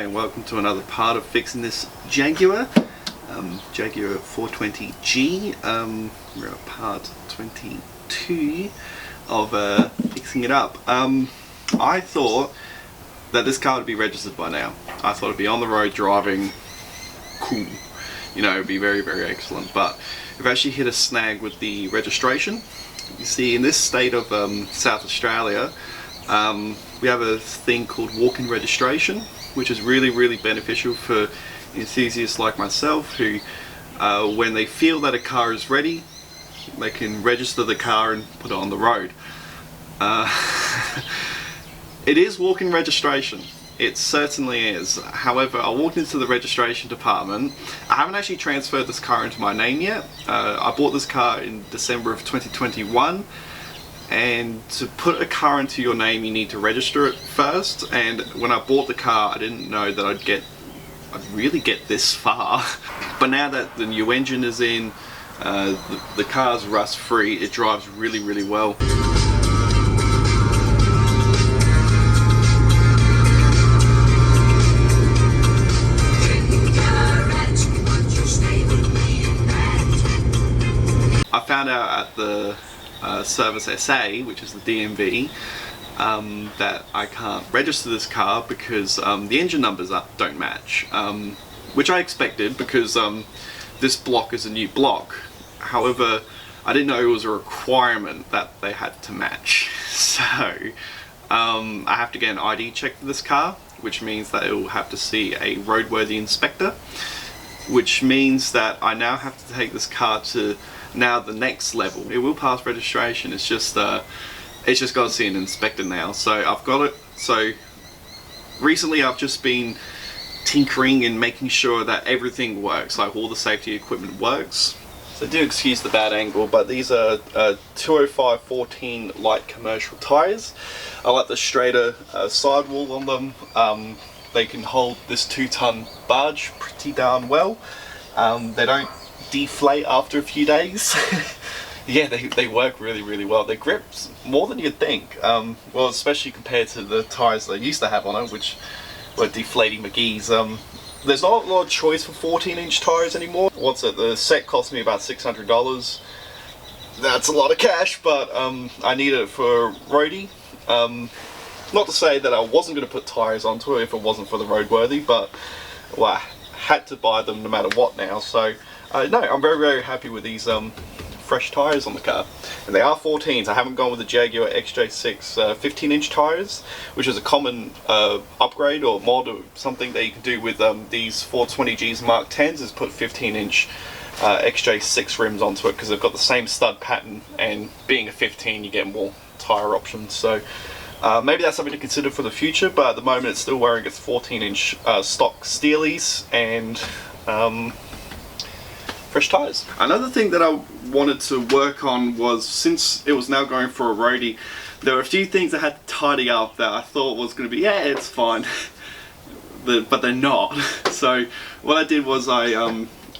Hi and welcome to another part of fixing this Jaguar, Jaguar 420G. We're at part 22 of fixing it up. I thought that this car would be registered by now. I thought it'd be on the road driving cool, you know, it'd be very, very excellent. But we've actually hit a snag with the registration. You see, in this state of South Australia, we have a thing called walk-in registration, which is really, really beneficial for enthusiasts like myself who, when they feel that a car is ready, they can register the car and put it on the road. It is walk-in registration. It certainly is. However, I walked into the registration department. I haven't actually transferred this car into my name yet. I bought this car in December of 2021. And to put a car into your name, you need to register it first. And when I bought the car, I didn't know that I'd really get this far. But now that the new engine is in, the car's rust free, it drives really, really well. I found out at the Service SA, which is the DMV, that I can't register this car because the engine numbers don't match, which I expected because this block is a new block. However, I didn't know it was a requirement that they had to match. So I have to get an ID check for this car, which means that it will have to see a roadworthy inspector, which means that I now have to take this car to the next level. It will pass registration, it's just got to see an inspector now. So I've got it. So recently I've just been tinkering and making sure that everything works, like all the safety equipment works. So do excuse the bad angle, but these are 205/14 light commercial tires. I like the straighter sidewall on them. They can hold this 2-ton barge pretty darn well. They don't deflate after a few days. Yeah, they work really, really well. They grip more than you'd think. Well, especially compared to the tires they used to have on it, which were deflating McGee's. There's not a lot of choice for 14-inch tires anymore. What's it? The set cost me about $600. That's a lot of cash, but I need it for roadie. Not to say that I wasn't going to put tires onto it if it wasn't for the roadworthy, but well, I had to buy them no matter what now. So no, I'm very, very happy with these fresh tires on the car. And they are 14s. I haven't gone with the Jaguar XJ6 15-inch tires, which is a common upgrade or mod or something that you can do with these 420Gs Mark 10s, is put 15-inch XJ6 rims onto it because they've got the same stud pattern, and being a 15 you get more tire options. So maybe that's something to consider for the future, but at the moment it's still wearing its 14-inch stock Steelies and fresh tires. Another thing that I wanted to work on was, since it was now going for a roadie, there were a few things I had to tidy up that I thought was going to be, yeah, it's fine, but they're not. So what I did was I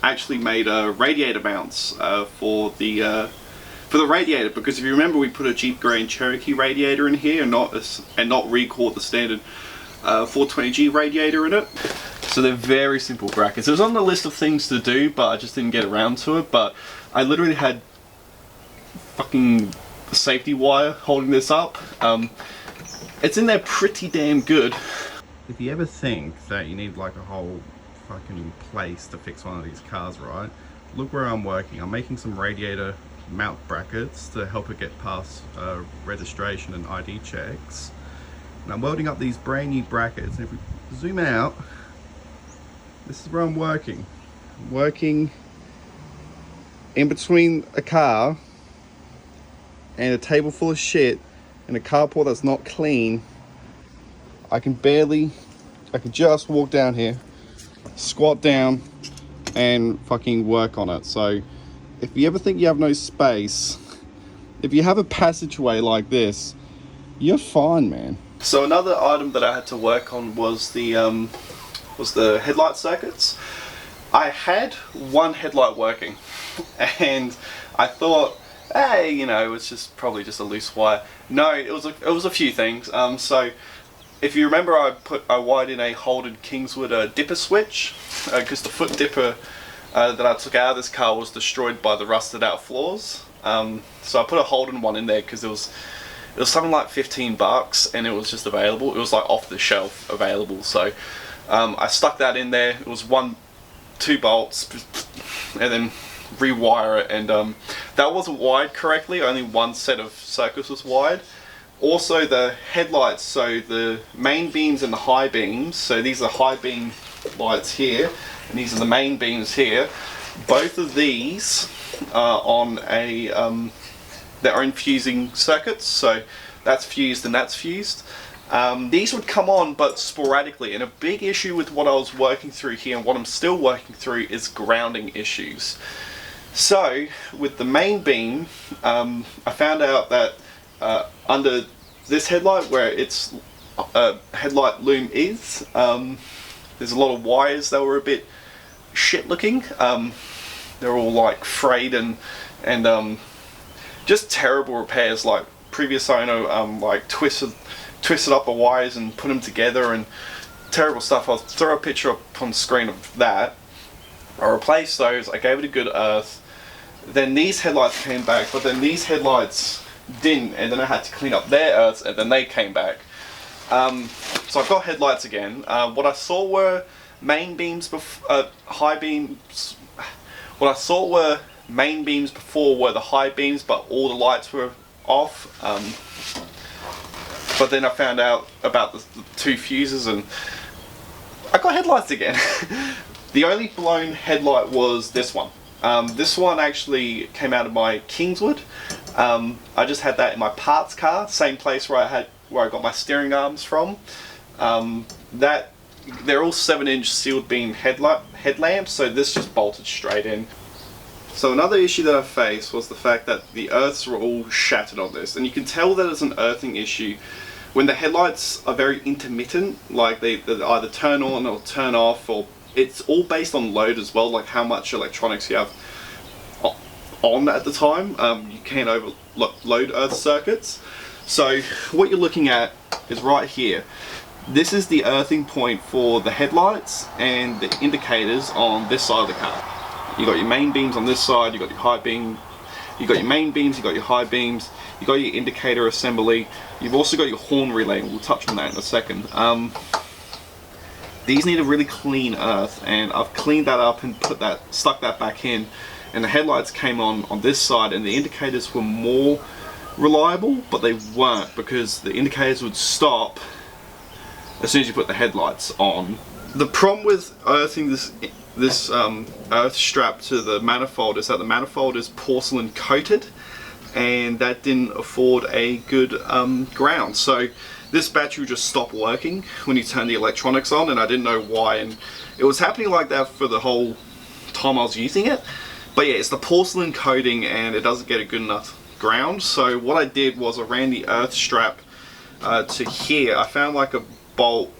actually made radiator mounts for the radiator, because if you remember, we put a Jeep Grand Cherokee radiator in here and not recalled the standard 420G radiator in it. So they're very simple brackets. It was on the list of things to do, but I just didn't get around to it. But I literally had fucking safety wire holding this up. It's in there pretty damn good. If you ever think that you need like a whole fucking place to fix one of these cars, right? Look where I'm working. I'm making some radiator mount brackets to help it get past registration and ID checks. And I'm welding up these brand new brackets. And if we zoom out, this is where I'm working. I'm working in between a car and a table full of shit and a carport that's not clean. I can just walk down here, squat down and fucking work on it. So if you ever think you have no space, if you have a passageway like this, you're fine, man. So another item that I had to work on was the headlight circuits. I had one headlight working and I thought, hey, you know, it's just probably just a loose wire. No, it was a few things. So if you remember, I wired in a Holden Kingswood dipper switch, because the foot dipper that I took out of this car was destroyed by the rusted out floors. So I put a Holden one in there because it was something like 15 bucks and it was just available. It was like off the shelf available. So I stuck that in there. It was 2 bolts and then rewire it, and that wasn't wired correctly. Only one set of circuits was wired. Also the headlights, so the main beams and the high beams, so these are high beam lights here and these are the main beams here. Both of these are on their own fusing circuits, so that's fused and that's fused. These would come on but sporadically, and a big issue with what I was working through here and what I'm still working through is grounding issues. So with the main beam, I found out that under this headlight where its headlight loom is, there's a lot of wires that were a bit shit looking. They're all like frayed and just terrible repairs. Like previous owner like twisted up the wires and put them together, and terrible stuff. I'll throw a picture up on the screen of that. I replaced those, I gave it a good earth. Then these headlights came back, but then these headlights didn't, and then I had to clean up their earths, and then they came back. So I've got headlights again. What I saw were main beams, high beams. What I saw were main beams before were the high beams, but all the lights were off. But then I found out about the 2 fuses, and I got headlights again. The only blown headlight was this one. This one actually came out of my Kingswood. I just had that in my parts car, same place where I got my steering arms from. They're all 7-inch sealed beam headlamps, so this just bolted straight in. So another issue that I faced was the fact that the earths were all shattered on this, and you can tell that it's an earthing issue when the headlights are very intermittent, like they either turn on or turn off, or it's all based on load as well, like how much electronics you have on at the time. You can't overload earth circuits. So what you're looking at is right here. This is the earthing point for the headlights and the indicators on this side of the car. You got your main beams on this side, you got your high beam, you got your main beams, you got your high beams, you got your indicator assembly, you've also got your horn relay, and we'll touch on that in a second. These need a really clean earth, and I've cleaned that up and stuck that back in, and the headlights came on this side, and the indicators were more reliable, but they weren't, because the indicators would stop as soon as you put the headlights on. The problem with earthing this earth strap to the manifold is that the manifold is porcelain coated, and that didn't afford a good ground. So this battery just stopped working when you turn the electronics on, and I didn't know why, and it was happening like that for the whole time I was using it. But yeah, it's the porcelain coating and it doesn't get a good enough ground. So what I did was I ran the earth strap to here. I found like a bolt,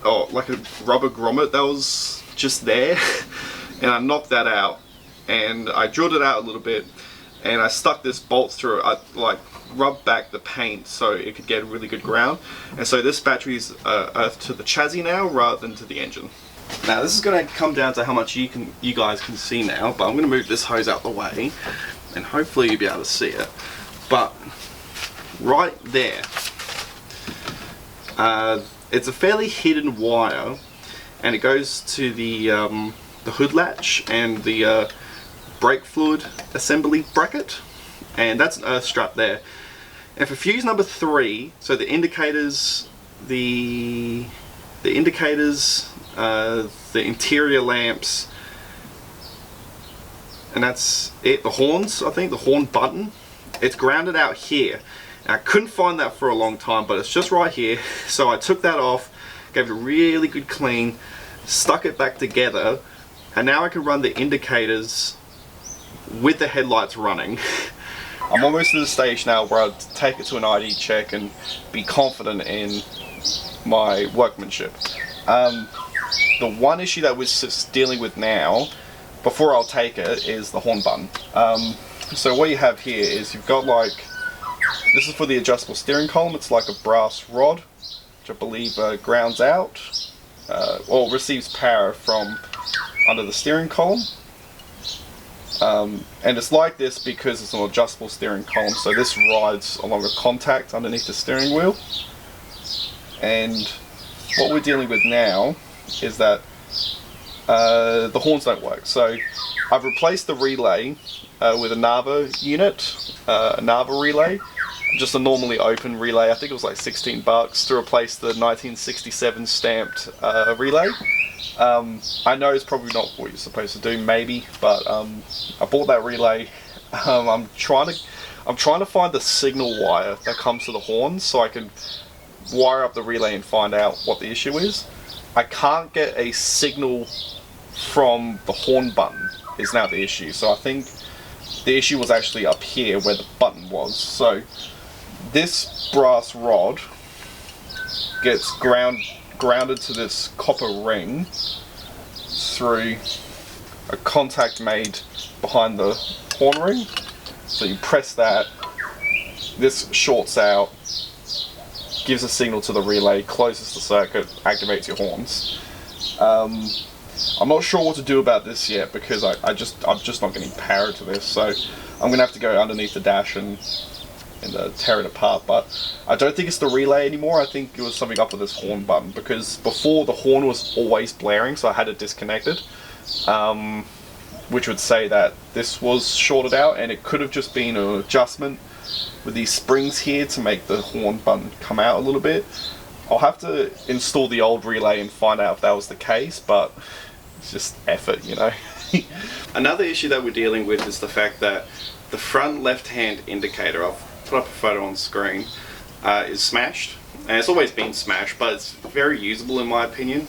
or like a rubber grommet that was just there, and I knocked that out, and I drilled it out a little bit, and I stuck this bolt through it. I like rubbed back the paint so it could get a really good ground, and so this battery's earthed to the chassis now rather than to the engine. Now this is going to come down to how much you guys can see now, but I'm going to move this hose out the way and hopefully you'll be able to see it. But right there, it's a fairly hidden wire, and it goes to the hood latch and the brake fluid assembly bracket, and that's an earth strap there. And for fuse number 3, so the indicators, the interior lamps, and that's it. The horns, I think, the horn button, it's grounded out here. And I couldn't find that for a long time, but it's just right here. So I took that off, gave it a really good clean, stuck it back together, and now I can run the indicators with the headlights running. I'm almost to the stage now where I'll take it to an ID check and be confident in my workmanship. The one issue that we're dealing with now, before I'll take it, is the horn button. So what you have here is you've got like, this is for the adjustable steering column, it's like a brass rod, which I believe grounds out, or receives power from under the steering column. And it's like this because it's an adjustable steering column, so this rides along a contact underneath the steering wheel. And what we're dealing with now is that the horns don't work. So I've replaced the relay with a Narva unit, a Narva relay, just a normally open relay. I think it was like 16 bucks to replace the 1967 stamped relay. I know it's probably not what you're supposed to do, maybe, but I bought that relay. I'm trying to find the signal wire that comes to the horns so I can wire up the relay and find out what the issue is. I can't get a signal from the horn button is now the issue. So I think the issue was actually up here where the button was. So this brass rod gets grounded to this copper ring through a contact made behind the horn ring. So you press that, this shorts out, gives a signal to the relay, closes the circuit, activates your horns. I'm not sure what to do about this yet because I'm just not getting power to this, so I'm gonna have to go underneath the dash and tear it apart. But I don't think it's the relay anymore. I think it was something up with this horn button, because before the horn was always blaring, so I had it disconnected, which would say that this was shorted out, and it could have just been an adjustment with these springs here to make the horn button come out a little bit. I'll have to install the old relay and find out if that was the case, but it's just effort, you know. Another issue that we're dealing with is the fact that the front left-hand indicator, I've put up a photo on screen, is smashed, and it's always been smashed, but it's very usable in my opinion.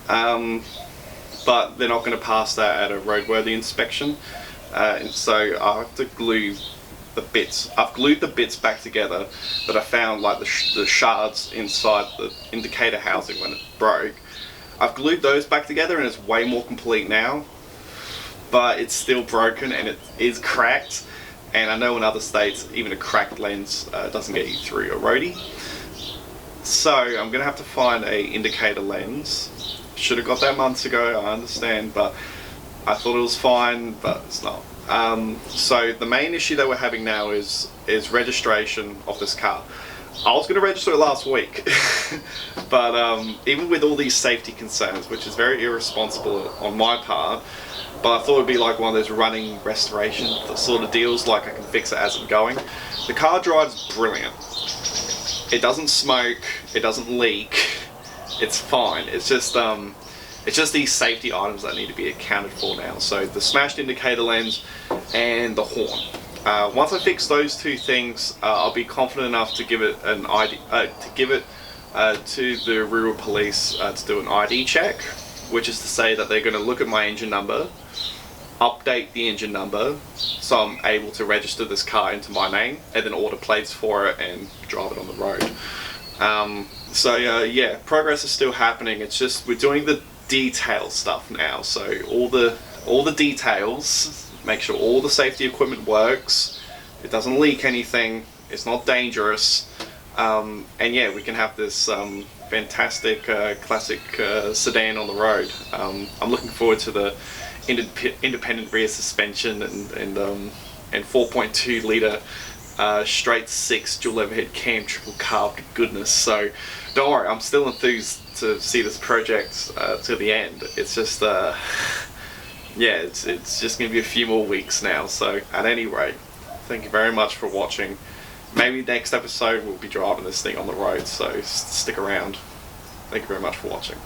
But they're not going to pass that at a roadworthy inspection, and so I have to glue the bits. I've glued the bits back together, but I found like the shards inside the indicator housing when it broke. I've glued those back together and it's way more complete now, but it's still broken and it is cracked. And I know in other states even a cracked lens doesn't get you through a roadie. So I'm gonna have to find a indicator lens. Should have got that months ago, I understand, but I thought it was fine, but it's not. So the main issue that we're having now is registration of this car. I was going to register it last week, but even with all these safety concerns, which is very irresponsible on my part, but I thought it would be like one of those running restoration sort of deals, like I can fix it as I'm going. The car drives brilliant. It doesn't smoke, it doesn't leak, it's fine. It's just these safety items that need to be accounted for now. So the smashed indicator lens and the horn. Once I fix those two things, I'll be confident enough to give it an ID, to the rural police to do an ID check, which is to say that they're going to look at my engine number, update the engine number, so I'm able to register this car into my name, and then order plates for it and drive it on the road. Yeah, progress is still happening. It's just we're doing the detail stuff now. So all the details. Make sure all the safety equipment works, it doesn't leak anything, it's not dangerous, and yeah, we can have this fantastic classic sedan on the road. I'm looking forward to the independent rear suspension and 4.2 litre straight 6 dual overhead cam triple carb goodness. So don't worry, I'm still enthused to see this project to the end. It's just yeah, it's just going to be a few more weeks now. So at any rate, thank you very much for watching. Maybe next episode we'll be driving this thing on the road, so stick around. Thank you very much for watching.